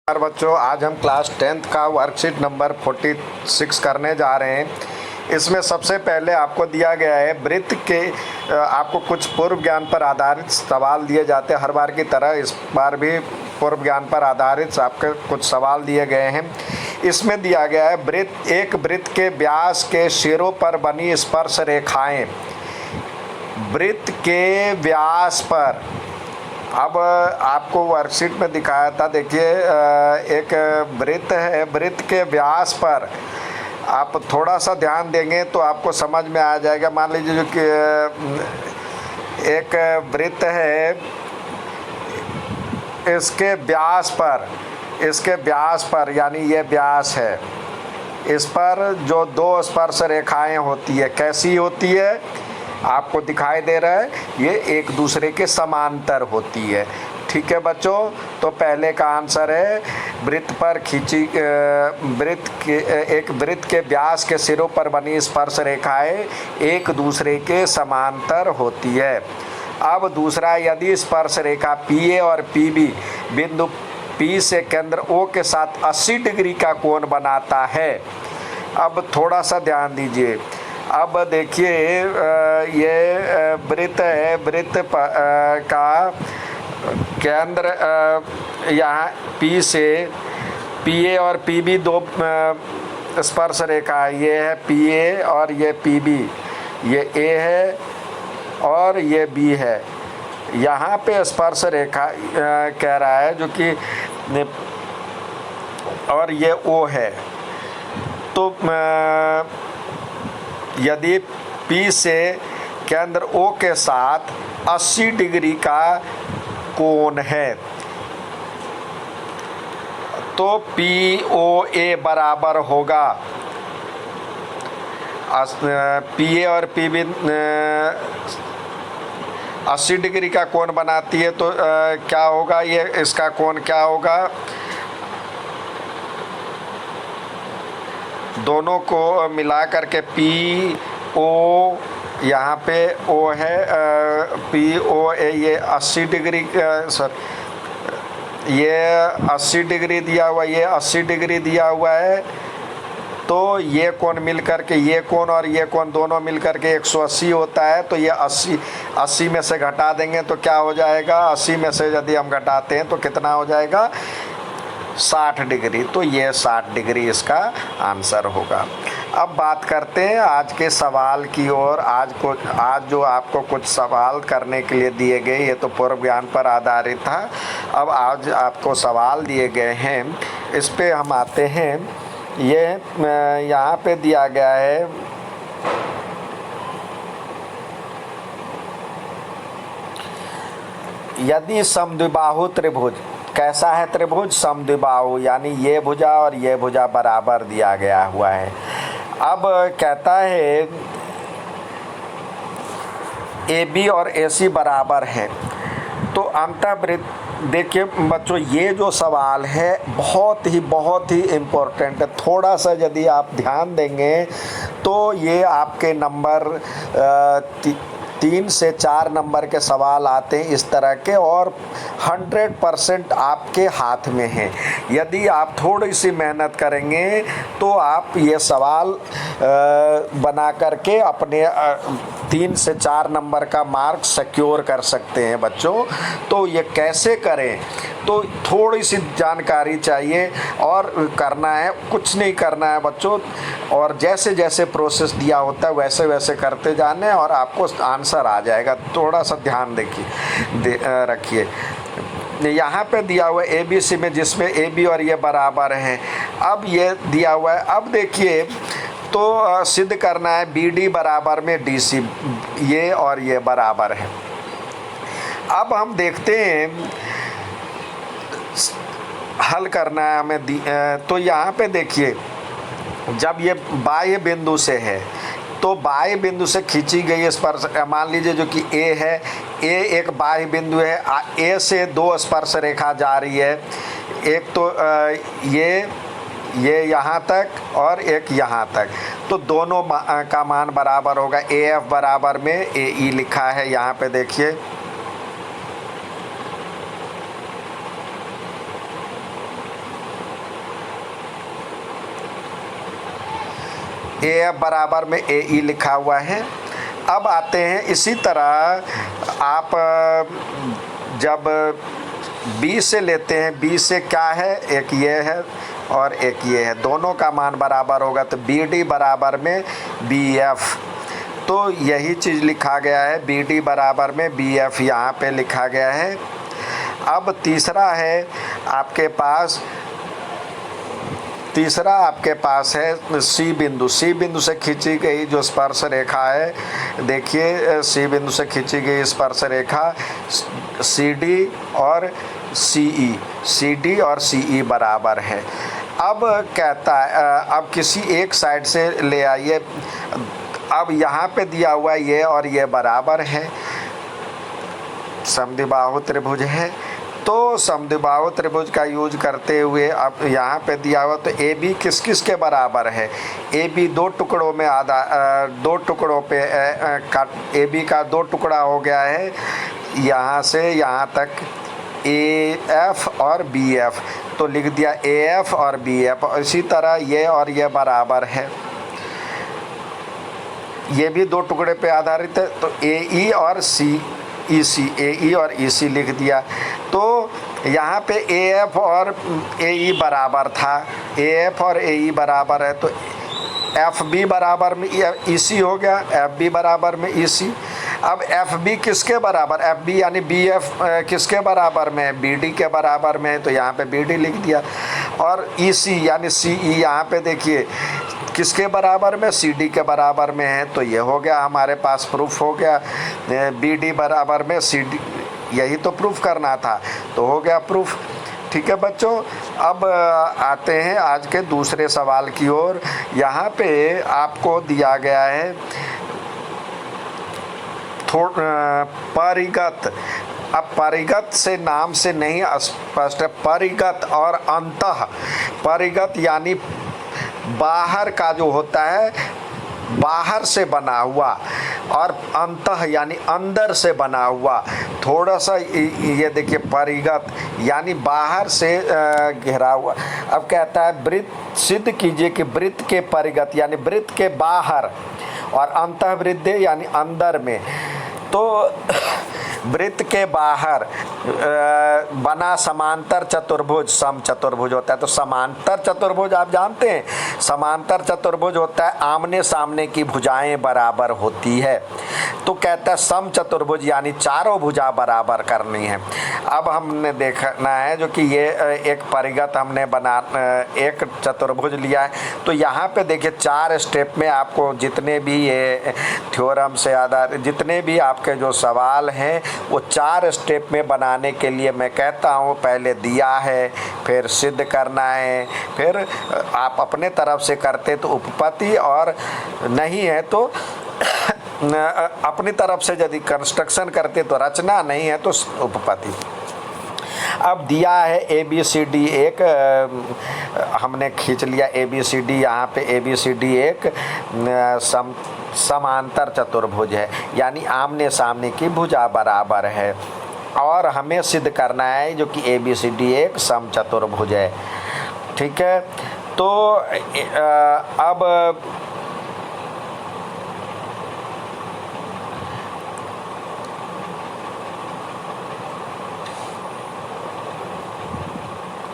नमस्कार बच्चों, आज हम क्लास 10th का वर्कशीट नंबर 46 करने जा रहे हैं। इसमें सबसे पहले आपको दिया गया है वृत्त के आपको कुछ पूर्व ज्ञान पर आधारित सवाल दिए जाते हैं। हर बार की तरह इस बार भी पूर्व ज्ञान पर आधारित आपके कुछ सवाल दिए गए हैं। इसमें दिया गया है एक वृत्त के व्यास के सिरों पर बनी स्पर्श रेखाएं। वृत्त के व्यास पर, अब आपको वर्कशीट में दिखाया था, देखिए एक वृत्त है, वृत्त के व्यास पर आप थोड़ा सा ध्यान देंगे तो आपको समझ में आ जाएगा। मान लीजिए जो कि एक वृत्त है, इसके व्यास पर यानी ये व्यास है, इस पर जो दो स्पर्श रेखाएं होती है, कैसी होती है आपको दिखाई दे रहा है, ये एक दूसरे के समांतर होती है। ठीक है बच्चों, तो पहले का आंसर है वृत्त पर खींची एक वृत्त के व्यास के सिरों पर बनी स्पर्श रेखाएं एक दूसरे के समांतर होती है। अब दूसरा, यदि स्पर्श रेखा पी ए और पी बी बिंदु पी से केंद्र ओ के साथ 80 डिग्री का कोण बनाता है। अब थोड़ा सा ध्यान दीजिए। अब देखिए ये वृत्त है, वृत्त का केंद्र यहाँ पी से पी ए और पी बी दो स्पर्श रेखा है। ये है पी ए और ये पी बी, ये ए है और ये बी है। यहाँ पे स्पर्श रेखा कह रहा है जो कि, और ये ओ है। तो यदि P से केंद्र O के साथ 80 डिग्री का कोण है तो POA बराबर होगा, PA और PB 80 डिग्री का कोण बनाती है तो क्या होगा, ये इसका कोण क्या होगा, दोनों को मिला करके पी ओ, यहाँ पे ओ है, पी ओ ए, ये 80 डिग्री ये 80 डिग्री दिया हुआ, ये 80 डिग्री दिया हुआ है। तो ये कोण मिल करके, ये कोण और ये कोण दोनों मिल करके 180 होता है। तो ये 80 में से घटा देंगे तो क्या हो जाएगा, 80 में से यदि हम घटाते हैं तो कितना हो जाएगा, 60 डिग्री। तो ये 60 डिग्री इसका आंसर होगा। अब बात करते हैं आज के सवाल की ओर। आज जो आपको कुछ सवाल करने के लिए दिए गए, ये तो पूर्व ज्ञान पर आधारित था। अब आज आपको सवाल दिए गए हैं, इस पे हम आते हैं। ये यहाँ पे दिया गया है, यदि समद्विबाहु त्रिभुज, कैसा है त्रिभुज, समद्विबाहु, यानी ये भुजा और ये भुजा बराबर दिया गया हुआ है। अब कहता है AB और AC बराबर है तो अंतःवृत्त, देखिए बच्चों ये जो सवाल है बहुत ही इम्पोर्टेंट है। थोड़ा सा यदि आप ध्यान देंगे तो ये आपके नंबर 3 से 4 नंबर के सवाल आते हैं इस तरह के, और 100% आपके हाथ में है। यदि आप थोड़ी सी मेहनत करेंगे तो आप ये सवाल बना करके अपने 3 से 4 नंबर का मार्क सिक्योर कर सकते हैं बच्चों। तो ये कैसे करें, तो थोड़ी सी जानकारी चाहिए और करना है, कुछ नहीं करना है बच्चों, और जैसे जैसे प्रोसेस दिया होता है वैसे वैसे करते जाने और आपको आंसर आ जाएगा। थोड़ा सा ध्यान रखिए। यहाँ पे दिया हुआ है ABC में, जिसमें AB और ये बराबर हैं। अब ये दिया हुआ है, अब देखिए तो सिद्ध करना है BD बराबर में DC, ये और ये बराबर है। अब हम देखते हैं, हल करना है हमें। तो यहाँ पे देखिए, जब ये बाह्य बिंदु से है तो बाह्य बिंदु से खींची गई स्पर्श, मान लीजिए जो कि A है, A एक बाह्य बिंदु है, A से 2 स्पर्श रेखा जा रही है, एक तो ये यहाँ तक और एक यहाँ तक, तो दोनों का मान बराबर होगा। AF बराबर में AE लिखा है, यहाँ पे देखिए AF बराबर में AE लिखा हुआ है। अब आते हैं इसी तरह आप जब B से लेते हैं, B से क्या है, एक ये है और एक ये है, दोनों का मान बराबर होगा तो BD बराबर में BF, तो यही चीज़ लिखा गया है, BD बराबर में BF यहाँ पे लिखा गया है। अब तीसरा आपके पास है सी बिंदु। सी बिंदु से खींची गई जो स्पर्श रेखा है, देखिए सी बिंदु से खींची गई स्पर्श रेखा CD और CE बराबर है। अब कहता है अब किसी एक साइड से ले आइए। अब यहाँ पे दिया हुआ है ये और ये बराबर है, समद्विबाहु त्रिभुज है। तो समद्विबाहु त्रिभुज का यूज करते हुए अब यहाँ पे दिया हुआ तो AB किस किस के बराबर है, AB दो टुकड़ों में दो टुकड़ों पे AB का दो टुकड़ा हो गया है, यहाँ से यहाँ तक AF और BF, तो लिख दिया AF और BF। और इसी तरह ये और ये बराबर है, ये भी दो टुकड़े पे आधारित है, तो AE और AE और EC लिख दिया। तो यहाँ पे AF और AE बराबर था, AF और AE बराबर है, तो FB बराबर में EC हो गया, FB बराबर में EC। अब FB किसके बराबर, FB यानी BF किसके बराबर में है, BD के बराबर में है, तो यहाँ पे BD लिख दिया। और EC यानी CE यहाँ पे देखिए किसके बराबर में, CD के बराबर में है, तो ये हो गया हमारे पास प्रूफ हो गया, BD बराबर में CD, यही तो प्रूफ करना था, तो हो गया प्रूफ। ठीक है बच्चों, अब आते हैं आज के दूसरे सवाल की ओर। यहाँ पे आपको दिया गया है परिगत। अब परिगत से नाम से नहीं स्पष्ट है, परिगत और अंतः। परिगत यानी बाहर का जो होता है, बाहर से बना हुआ, और अंतः यानी अंदर से बना हुआ। थोड़ा सा ये देखिए, परिगत यानी बाहर से घिरा हुआ। अब कहता है वृत्त सिद्ध कीजिए कि वृत्त के परिगत यानी वृत्त के बाहर, और अंतःवृत्त यानी अंदर में। तो वृत्त के बाहर बना समांतर चतुर्भुज समचतुर्भुज होता है। तो समांतर चतुर्भुज आप जानते हैं, समांतर चतुर्भुज होता है आमने सामने की भुजाएं बराबर होती है। तो कहता है समचतुर्भुज यानी चारों भुजा बराबर करनी है। अब हमने देखना है जो कि ये एक परिगत हमने एक चतुर्भुज लिया है। तो यहाँ पे देखिए 4 स्टेप में आपको जितने भी ये थ्योरम से आधारित जितने भी आपके जो सवाल हैं वो 4 स्टेप में बनाने के लिए मैं कहता हूँ पहले दिया है, फिर सिद्ध करना है, फिर आप अपने तरफ से करते तो उपपत्ति, और नहीं है तो अपनी तरफ से यदि कंस्ट्रक्शन करते तो रचना, नहीं है तो उपपत्ति। अब दिया है ABCD एक, हमने खींच लिया ABCD, यहाँ पे ABCD एक समांतर चतुर्भुज है, यानी आमने सामने की भुजा बराबर है, और हमें सिद्ध करना है जो कि ABCD एक समचतुर्भुज है। ठीक है, तो अब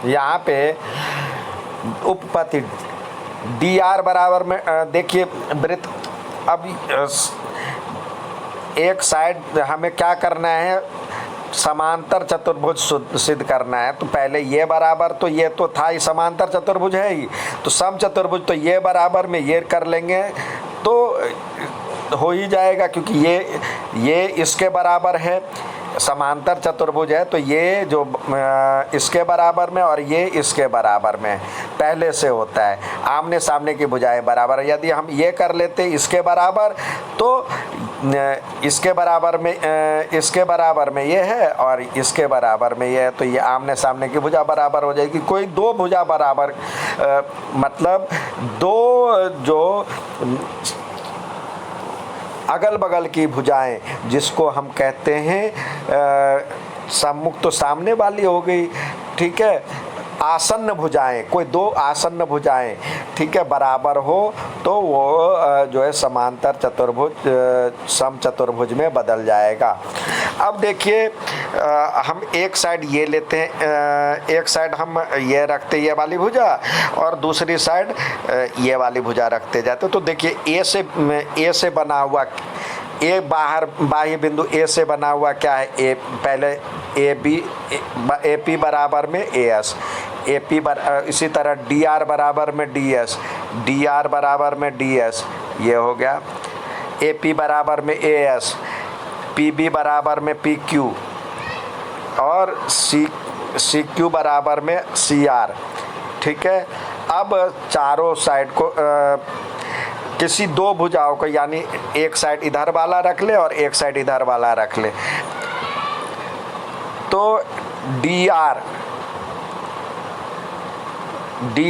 यहाँ पे उपपत्ति DR बराबर में देखिए वृत्त। अब एक साइड हमें क्या करना है, समांतर चतुर्भुज सिद्ध करना है। तो पहले ये बराबर, तो ये तो था ही समांतर चतुर्भुज है ही, तो समचतुर्भुज तो ये बराबर में ये कर लेंगे तो हो ही जाएगा, क्योंकि ये इसके बराबर है, समांतर चतुर्भुज है, तो ये जो इसके बराबर में और ये इसके बराबर में पहले से होता है, आमने सामने की भुजाएं बराबर। यदि हम ये कर लेते इसके बराबर, तो इसके बराबर में ये है और इसके बराबर में ये है, तो ये आमने सामने की भुजा बराबर हो जाएगी। कोई दो भुजा बराबर मतलब दो जो अगल बगल की भुजाएं, जिसको हम कहते हैं सम्मुख, तो सामने वाली हो गई। ठीक है, आसन्न भुजाएं, कोई दो आसन्न भुजाएं, ठीक है, बराबर हो तो वो जो है समांतर चतुर्भुज सम चतुर्भुज में बदल जाएगा। अब देखिए हम एक साइड ये लेते हैं, एक साइड हम ये रखते ये वाली भुजा और दूसरी साइड ये वाली भुजा रखते जाते। तो देखिए ए से बना हुआ ए बाहर बाह्य बिंदु ए से बना हुआ क्या है, ए पहले ए पी बराबर में ए एस, ए पी इसी तरह डी आर बराबर में डी एस, डी आर बराबर में डी एस, ये हो गया। ए पी बराबर में ए एस, पी बी बराबर में पी क्यू और सी क्यू बराबर में सी आर, ठीक है। अब चारों साइड को किसी दो भुजाओं को, यानी एक साइड इधर वाला रख ले और एक साइड इधर वाला रख ले, तो डी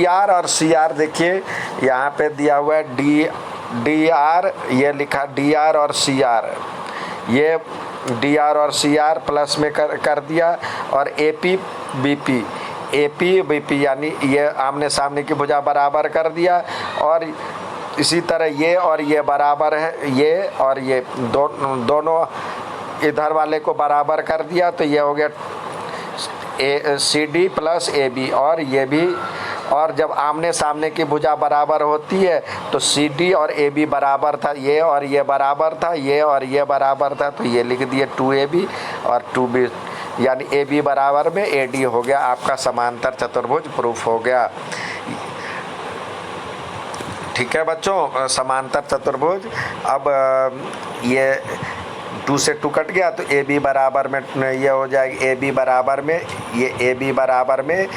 आर और सी आर देखिए यहाँ पे दिया हुआ है, डी आर ये लिखा, डी आर और सी आर, ये डी आर और सी आर प्लस में कर दिया और ए पी बी पी यानी ये आमने सामने की भुजा बराबर कर दिया और इसी तरह ये और ये बराबर है, ये और ये दोनों इधर वाले को बराबर कर दिया, तो ये हो गया A C D plus A B, और ये भी, और जब आमने सामने की भुजा बराबर होती है तो सी डी और ए बी बराबर था, ये और ये बराबर था, ये और ये बराबर था, तो ये लिख दिए 2AB और 2B, यानी ए बी बराबर में ए डी हो गया। आपका समांतर चतुर्भुज प्रूफ हो गया। ठीक है बच्चों, समांतर चतुर्भुज। अब ये 2 से 2 कट गया तो ए बी बराबर में ये हो जाएगी, ए बी बराबर में ये, ए बी बराबर में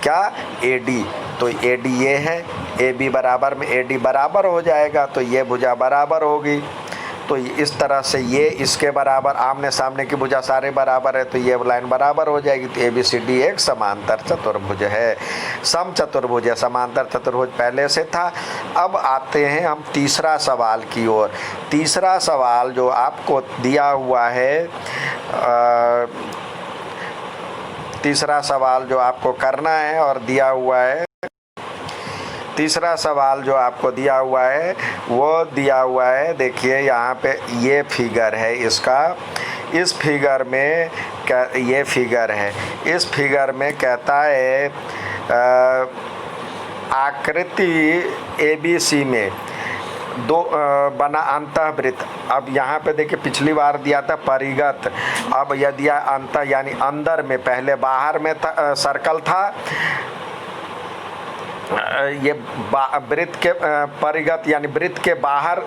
क्या, ए डी, तो ए डी ये है, ए बी बराबर में ए डी बराबर हो जाएगा, तो ये भुजा बराबर होगी। तो इस तरह से ये इसके बराबर, आमने सामने की भुजा सारे बराबर है तो ये लाइन बराबर हो जाएगी। तो ए बी सी डी एक समांतर चतुर्भुज है, सम चतुर्भुज है। समांतर चतुर्भुज पहले से था। अब आते हैं हम तीसरा सवाल की ओर। तीसरा सवाल जो आपको दिया हुआ है, तीसरा सवाल जो आपको करना है और दिया हुआ है, तीसरा सवाल जो आपको दिया हुआ है वो दिया हुआ है, देखिए यहाँ पे ये फिगर है इसका। इस फिगर में क्या, ये फिगर है, इस फिगर में कहता है आकृति ABC में दो बना अंतःवृत्त। अब यहाँ पे देखिए पिछली बार दिया था परिगत, अब यह दिया अंत यानी अंदर में, पहले बाहर में था, सर्कल था, ये वृत्त के परिगत यानी वृत्त के बाहर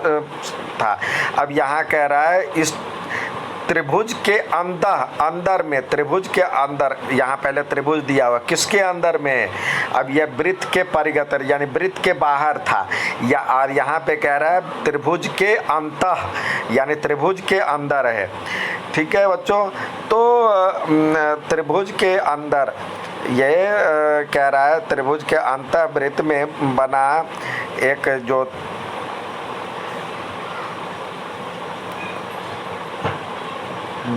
था। अब यहाँ कह रहा है इस त्रिभुज के अंदर में, त्रिभुज के अंदर, यहाँ पहले त्रिभुज दिया हुआ, किसके अंदर में, अब यह वृत्त के परिगत यानी वृत्त के बाहर था, या और यहाँ पे कह रहा है त्रिभुज के अंतः यानी त्रिभुज के अंदर है। ठीक है बच्चों, तो त्रिभुज के अंदर ये कह रहा है त्रिभुज के अंतःवृत्त में बना एक जो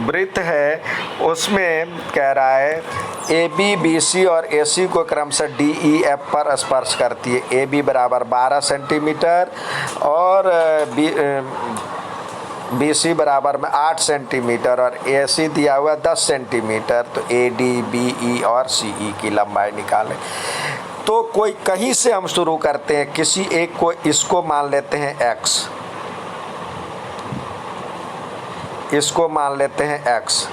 वृत्त है उसमें कह रहा है ए बी बी सी और ए सी को क्रम से डी ई एफ पर स्पर्श करती है। ए बी बराबर 12 सेंटीमीटर और बी सी बराबर में 8 सेंटीमीटर और ए सी दिया हुआ 10 सेंटीमीटर। तो ए डी बी ई और सी ई की लंबाई निकालें। तो कोई कहीं से हम शुरू करते हैं, किसी एक को, इसको मान लेते हैं x, इसको मान लेते हैं x,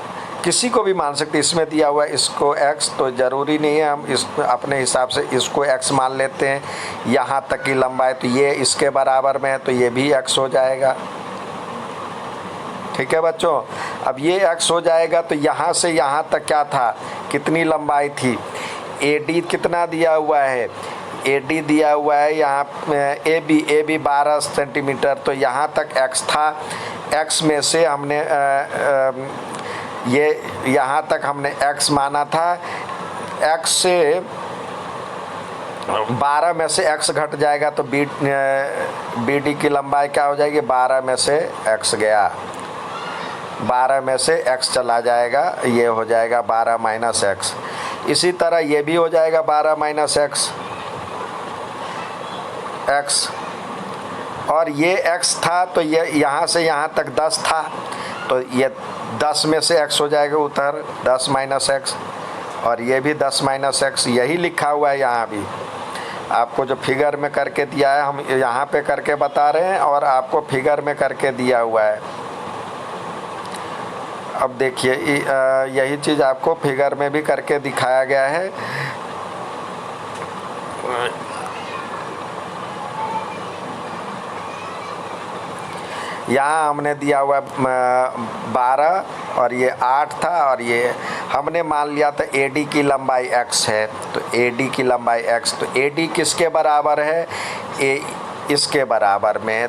किसी को भी मान सकते, इसमें दिया हुआ है इसको x, तो ज़रूरी नहीं है, हम इस अपने हिसाब से इसको x मान लेते हैं। यहाँ तक की लंबाई, तो ये इसके बराबर में है तो ये भी x हो जाएगा। ठीक है बच्चों, अब ये x हो जाएगा तो यहाँ से यहाँ तक क्या था, कितनी लंबाई थी, AD कितना दिया हुआ है, AD दिया हुआ है यहाँ AB 12 सेंटीमीटर, तो यहाँ तक x था। x में से हमने ये यहाँ तक हमने x माना था, x से 12 में से x घट जाएगा तो BD की लंबाई क्या हो जाएगी, 12 में से x गया, 12 में से x चला जाएगा, ये हो जाएगा 12 माइनस x। इसी तरह ये भी हो जाएगा 12 माइनस एक्स, एक्स, और ये x था तो ये यहाँ से यहाँ तक 10 था, तो ये 10 में से x हो जाएगा उधर 10 माइनस एक्स, और ये भी 10 माइनस एक्स, यही लिखा हुआ है यहाँ भी। आपको जो फिगर में करके दिया है हम यहाँ पे करके बता रहे हैं, और आपको फिगर में करके दिया हुआ है। अब देखिए यही चीज़ आपको फिगर में भी करके दिखाया गया है। यहाँ हमने दिया हुआ 12 और ये 8 था, और ये हमने मान लिया था AD की लंबाई x है, तो AD की लंबाई x, तो AD किसके बराबर है, इसके बराबर में,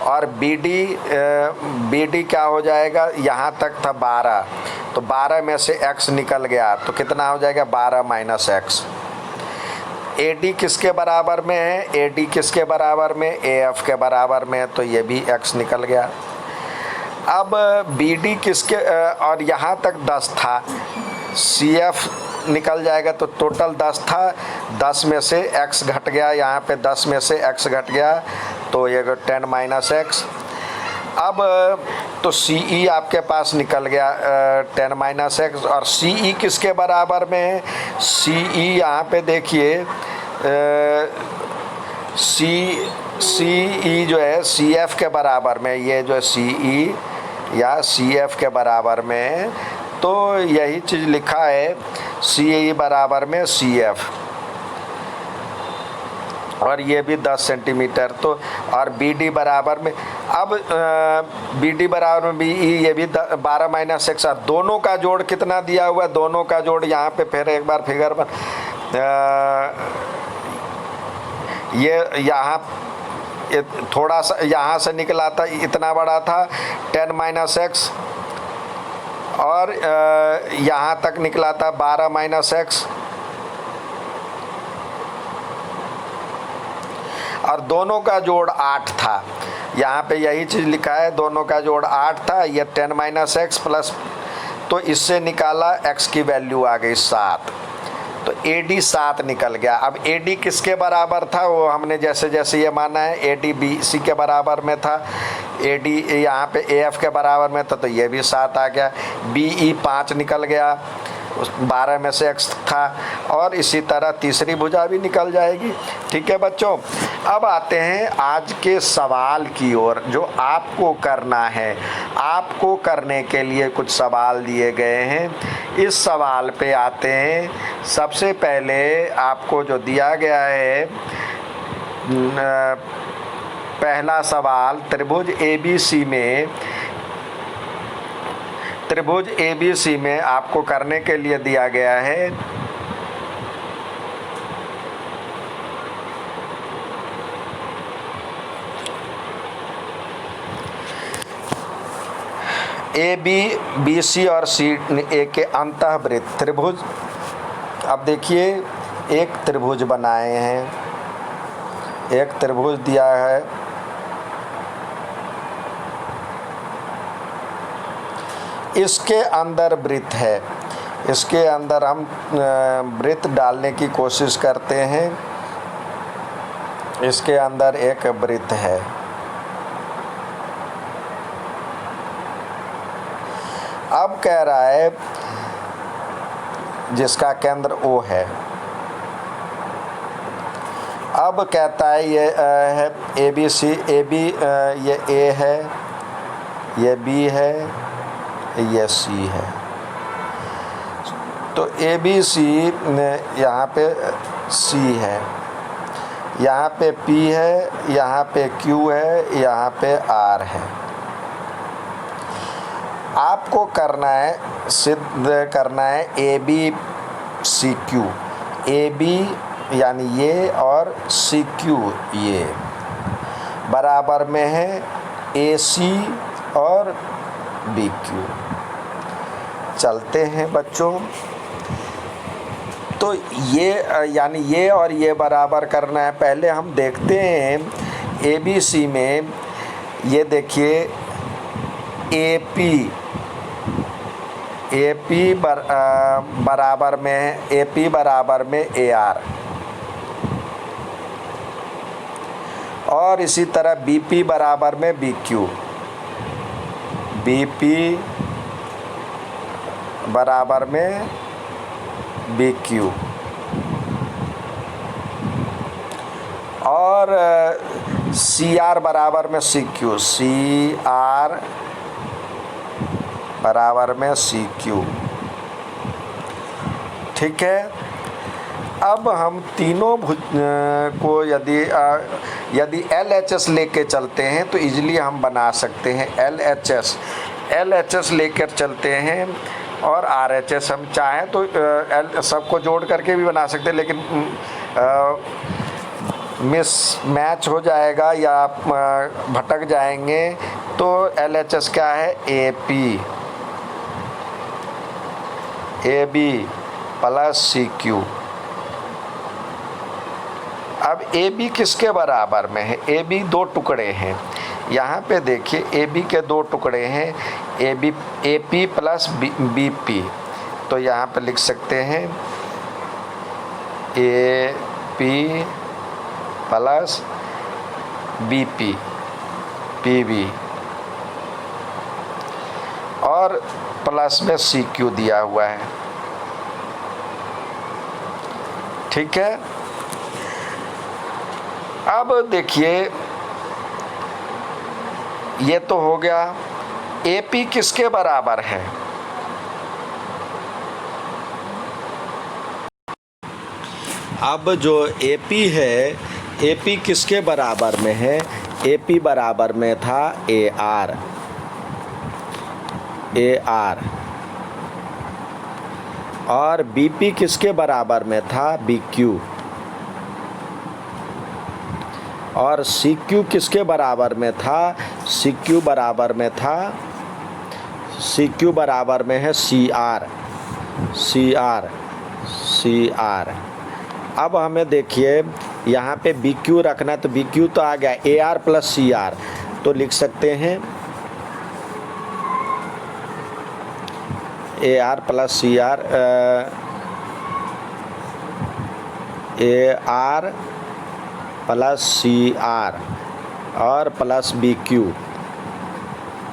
और BD क्या हो जाएगा, यहाँ तक था 12, तो 12 में से x निकल गया तो कितना हो जाएगा 12 माइनस एक्स। AD किसके बराबर में है, AD किसके बराबर में, AF के बराबर में, तो ये भी x निकल गया। अब BD किसके, और यहाँ तक 10 था, CF निकल जाएगा, तो टोटल 10 था, 10 में से x घट गया, यहाँ पे 10 में से x घट गया, तो ये 10 माइनस एक्स। अब तो CE आपके पास निकल गया 10 माइनस एक्स, और CE किसके बराबर में है, CE यहाँ पे देखिए CE जो है CF के बराबर में, ये जो CE या CF के बराबर में है, तो यही चीज़ लिखा है CE बराबर में CF, और ये भी 10 सेंटीमीटर, तो और BD बराबर में, अब BD बराबर में BE, ये भी 12 माइनस एक्स, दोनों का जोड़ कितना दिया हुआ है, दोनों का जोड़ यहाँ पे फिर एक बार फिगर बन, ये यहाँ थोड़ा सा यहाँ से निकला था, इतना बड़ा था 10 माइनस एक्स, और यहाँ तक निकला था 12 माइनस एक्स, और दोनों का जोड़ 8 था, यहाँ पे यही चीज़ लिखा है, दोनों का जोड़ 8 था, ये 10 माइनस एक्स प्लस, तो इससे निकाला x की वैल्यू आ गई 7, तो AD 7 निकल गया। अब AD किसके बराबर था, वो हमने जैसे जैसे ये माना है, AD BC के बराबर में था, AD यहाँ पे AF के बराबर में था, तो ये भी 7 आ गया, BE 5 निकल गया, उस 12 में से x था, और इसी तरह तीसरी भुजा भी निकल जाएगी। ठीक है बच्चों, अब आते हैं आज के सवाल की ओर जो आपको करना है। आपको करने के लिए कुछ सवाल दिए गए हैं, इस सवाल पे आते हैं। सबसे पहले आपको जो दिया गया है, पहला सवाल, त्रिभुज ABC में आपको करने के लिए दिया गया है AB, BC और CA के अंतःवृत्त त्रिभुज। अब देखिए एक त्रिभुज बनाए हैं, एक त्रिभुज दिया है, इसके अंदर वृत्त है, इसके अंदर हम वृत्त डालने की कोशिश करते हैं। इसके अंदर एक वृत्त है, अब कह रहा है जिसका केंद्र O है। अब कहता है ये है ABC, AB ये A है, ये B है, ये C है, तो ABC यहाँ पे C है, यहाँ पे P है, यहाँ पे Q है, यहाँ पे R है। आपको करना है, सिद्ध करना है ABCQ, AB यानी ये और CQ ये बराबर में है AC और BQ। चलते हैं बच्चों, तो ये यानी ये और ये बराबर करना है। पहले हम देखते हैं ABC में, ये देखिए AP बराबर में AP बराबर में AR, और इसी तरह BP बराबर में BQ, BP बराबर में BQ, और CR बराबर में CQ, CR बराबर में CQ। ठीक है। अब हम तीनों भुज को यदि LHS लेके चलते हैं तो इजीली हम बना सकते हैं। LHS लेकर चलते हैं और RHS हम चाहें तो सबको जोड़ करके भी बना सकते हैं, लेकिन मिस मैच हो जाएगा या आप भटक जाएंगे। तो LHS क्या है? AB plus CQ। अब AB किसके बराबर में है? AB दो टुकड़े हैं। यहाँ पे देखिए AB के दो टुकड़े हैं, AP प्लस BP। तो यहाँ पे लिख सकते हैं AP प्लस BP, PB, और प्लस में CQ दिया हुआ है। ठीक है। अब देखिए ये तो हो गया। AP किसके बराबर है? अब जो AP है, AP किसके बराबर में है? AP बराबर में था AR, और BP किसके बराबर में था? BQ, और CQ किसके बराबर में था? CQ बराबर में है CR। अब हमें देखिए यहाँ पे BQ रखना, तो BQ तो आ गया AR प्लस CR। तो लिख सकते हैं AR plus CR, AR plus CR और प्लस BQ।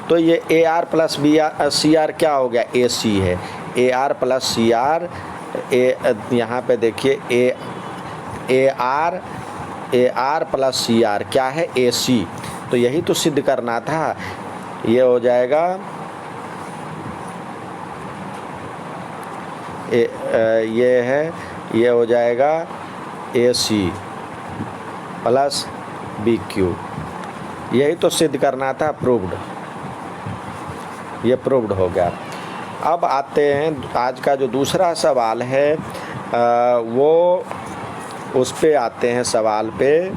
तो ये AR प्लस CR क्या हो गया? AC है। AR प्लस CR, यहाँ पे देखिए AR प्लस CR क्या है? AC। तो यही तो सिद्ध करना था। ये हो जाएगा ये हो जाएगा AC प्लस BQ। यही तो सिद्ध करना था, प्रूव्ड। ये प्रूव्ड हो गया। अब आते हैं आज का जो दूसरा सवाल है, वो उस पे आते हैं सवाल पे।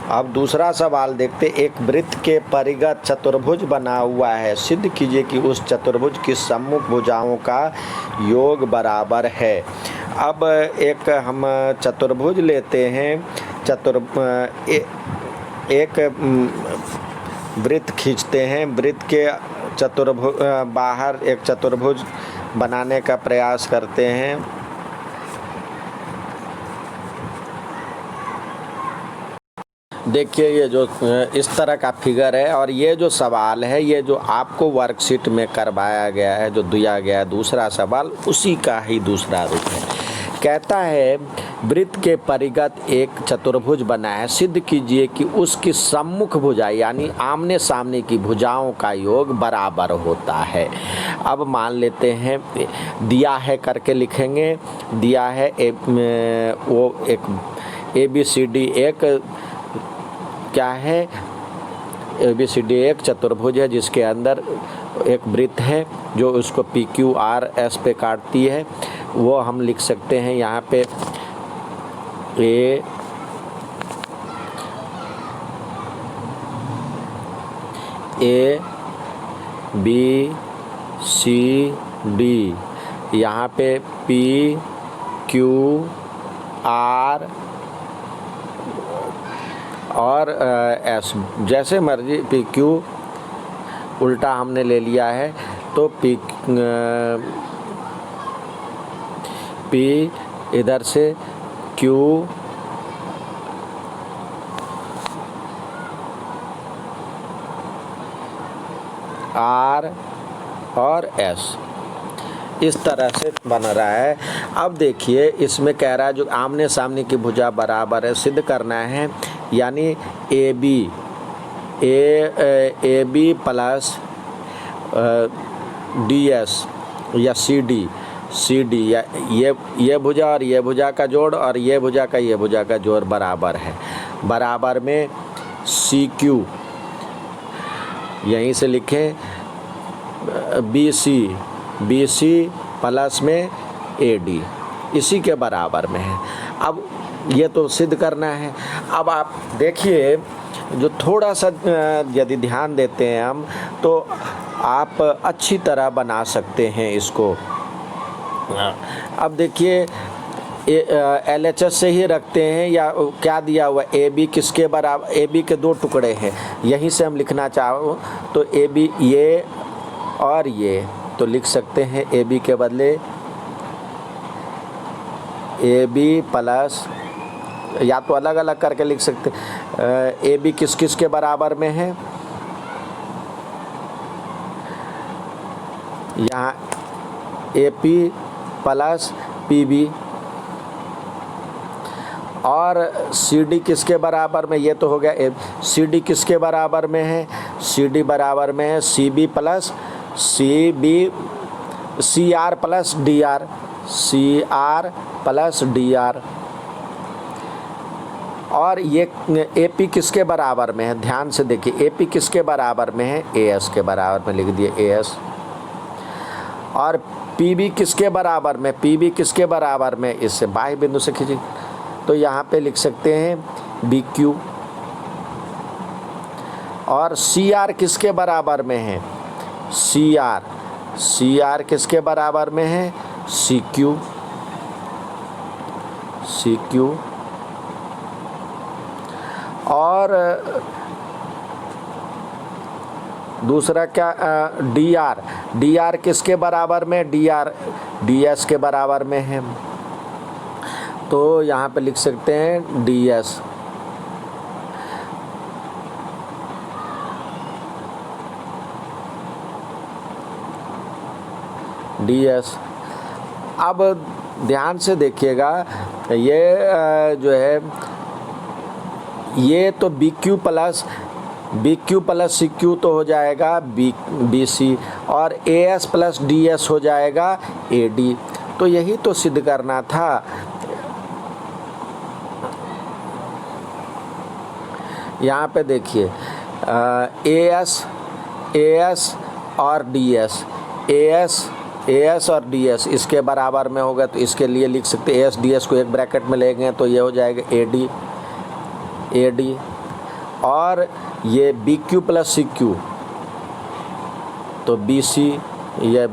अब दूसरा सवाल देखते। एक वृत्त के परिगत चतुर्भुज बना हुआ है, सिद्ध कीजिए कि उस चतुर्भुज की सम्मुख भुजाओं का योग बराबर है। अब एक हम चतुर्भुज लेते हैं, एक वृत्त खींचते हैं, वृत्त के बाहर एक चतुर्भुज बनाने का प्रयास करते हैं। देखिए ये जो इस तरह का फिगर है, और ये जो सवाल है, ये जो आपको वर्कशीट में करवाया गया है, जो दिया गया है दूसरा सवाल, उसी का ही दूसरा रूप है। कहता है वृत्त के परिगत एक चतुर्भुज बना है, सिद्ध कीजिए कि उसकी सम्मुख भुजा यानी आमने सामने की भुजाओं का योग बराबर होता है। अब मान लेते हैं दिया है करके लिखेंगे। दिया है वो एक ABCD एक क्या है? ABCD एक चतुर्भुज है जिसके अंदर एक वृत्त है जो उसको PQRS पे काटती है। वो हम लिख सकते हैं यहाँ पे ABCD, यहाँ पे PQR और एस, जैसे मर्जी पी क्यू उल्टा हमने ले लिया है तो पी इधर से क्यू आर और एस, इस तरह से बन रहा है। अब देखिए इसमें कह रहा है जो आमने सामने की भुजा बराबर है सिद्ध करना है, यानी A B plus D S या सी डी या ये भुजा और ये भुजा का जोड़ और ये भुजा का जोड़ बराबर है, बराबर में सी क्यू, यहीं से लिखें बी सी प्लस में ए डी, इसी के बराबर में है। अब ये तो सिद्ध करना है। अब आप देखिए जो थोड़ा सा यदि ध्यान देते हैं हम तो आप अच्छी तरह बना सकते हैं इसको। अब देखिए LHS से ही रखते हैं या क्या दिया हुआ ए बी किसके बराबर, ए बी के दो टुकड़े हैं, यहीं से हम लिखना चाहो तो ए बी ये और ये, तो लिख सकते हैं ए बी के बदले ए बी प्लस, या तो अलग अलग करके लिख सकते ए बी किस किस के बराबर में है, यहाँ A P plus P B, और सी डी किसके बराबर में, ये तो हो गया सी डी किसके बराबर में है, सी डी बराबर में है C B plus C R plus D R, C R plus D R. और ये ए पी किसके बराबर में है, ध्यान से देखिए ए पी किसके बराबर में है, ए एस के बराबर में लिख दिए ए एस। और पी बी किसके बराबर में, पी बी किसके बराबर में, इससे बाह्य बिंदु से खींचिए तो यहाँ पे लिख सकते हैं बी क्यू। और सी आर किसके बराबर में है, सी आर किसके बराबर में है, सी क्यू। और दूसरा क्या, डी आर किसके बराबर में, डी एस के बराबर में है, तो यहाँ पे लिख सकते हैं डी एस। अब ध्यान से देखिएगा ये जो है ये तो B Q plus C Q तो हो जाएगा बी सी, और A S plus D S हो जाएगा ए डी। तो यही तो सिद्ध करना था। यहाँ पे देखिए ए एस और डी एस, ए एस और डी एस इसके बराबर में होगा, तो इसके लिए लिख सकते ए एस डी एस को एक ब्रैकेट में लेंगे तो ये हो जाएगा ए डी। और ये B Q plus C Q तो बी सी, यह